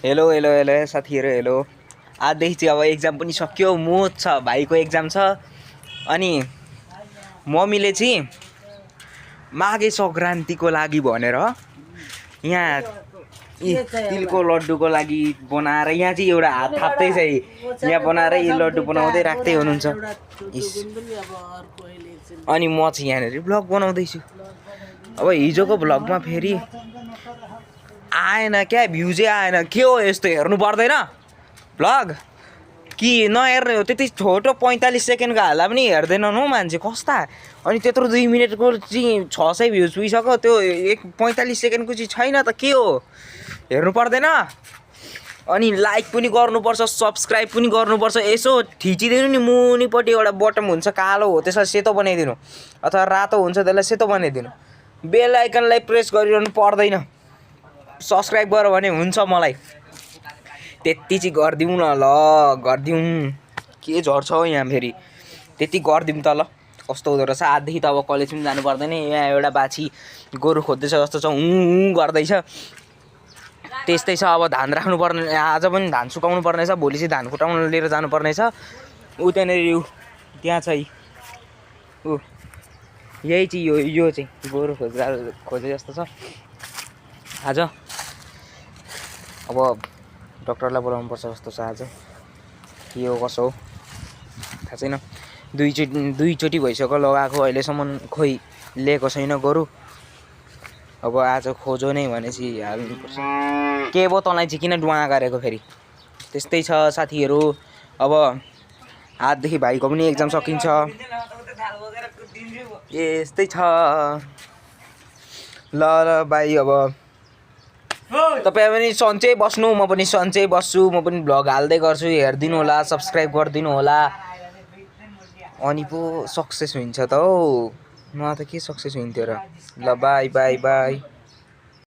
Hello hello hello साथीहरू hello. आजदेखि चाहिँ अब एक्जाम पनि सक्यो, मोज छ, भाइको एक्जाम छ। अनि मम्मीले चाहिँ माघे सङ्क्रान्तिको लागि भनेर यहाँ तिलको लड्डुको लागि बनाएर यहाँ चाहिँ एउटा हात थाप्दै छ, यहाँ बनाएर यी लड्डु बनाउँदै राख्दै हुनुहुन्छ। अनि म चाहिँ यहाँनिर भ्लग बनाउँदैछु। अब हिजोको भ्लगमा फेरि आएन क्या, भ्युजै आएन। के हो यस्तो, हेर्नु पर्दैन भ्लग कि नहेर्ने हो? त्यति छोटो 45 सेकेन्डको हाल्दा पनि हेर्दैनन् हौ मान्छे, कस्ता। अनि त्यत्रो 2 मिनटको चाहिँ 600 भ्युज पुगिसक्यो, त्यो 45 सेकेन्डको चाहिँ छैन त। के हो, हेर्नु पर्दैन? अनि लाइक पनि गर्नुपर्छ, सब्सक्राइब पनि गर्नुपर्छ। यसो थिचिदिनु नि, मुनिपट्टि एउटा बटन हुन्छ कालो हो, त्यसलाई सेतो बनाइदिनु, अथवा रातो हुन्छ त्यसलाई सेतो बनाइदिनु। बेल आइकनलाई प्रेस गरिरहनु पर्दैन, सब्सक्राइब गर भने हुन्छ। मलाई त्यति चाहिँ गरिदिउँ न, ल गरिदिउँ। के झर्छ हौ यहाँ फेरि, त्यति गरिदिउँ त ल। कस्तो हुँदो रहेछ। आजदेखि त अब कलेज पनि जानु पर्दैन। यहाँ एउटा बाछी गोरु खोज्दैछ जस्तो छ, गर्दैछ। त्यस्तै छ। अब धान राख्नु पर्ने, आज पनि धान सुकाउनु पर्नेछ, भोलि चाहिँ धान कुटाउन लिएर जानुपर्नेछ। ऊ त्यहाँनिर त्यहाँ चाहिँ ऊ यही चाहिँ यो चाहिँ गोरु खोजे जस्तो छ। आज अब डक्टरलाई बोलाउनु पर्छ जस्तो छ। आज के हो कसो हो थाहा छैन। दुईचोटि भइसक्यो लगाएको, अहिलेसम्म खोइ लिएको छैन गोरु। अब आज खोजो नै भनेपछि हाल्नुपर्छ। के भयो तँलाई चाहिँ किन डुवा गरेको फेरि? त्यस्तै छ साथीहरू। अब आजदेखि भाइको पनि एक्जाम सकिन्छ। यस्तै छ। ल ल भाइ, अब तपाईँ पनि सन्चै बस्नु, म पनि सन्चै बस्छु। म पनि भ्लग हाल्दै गर्छु, हेरिदिनु होला, सब्सक्राइब गरिदिनु होला। अनि पो सक्सेस हुन्छ त हौ, न त के सक्सेस हुन्थ्यो र। ल बाई बाई बाई।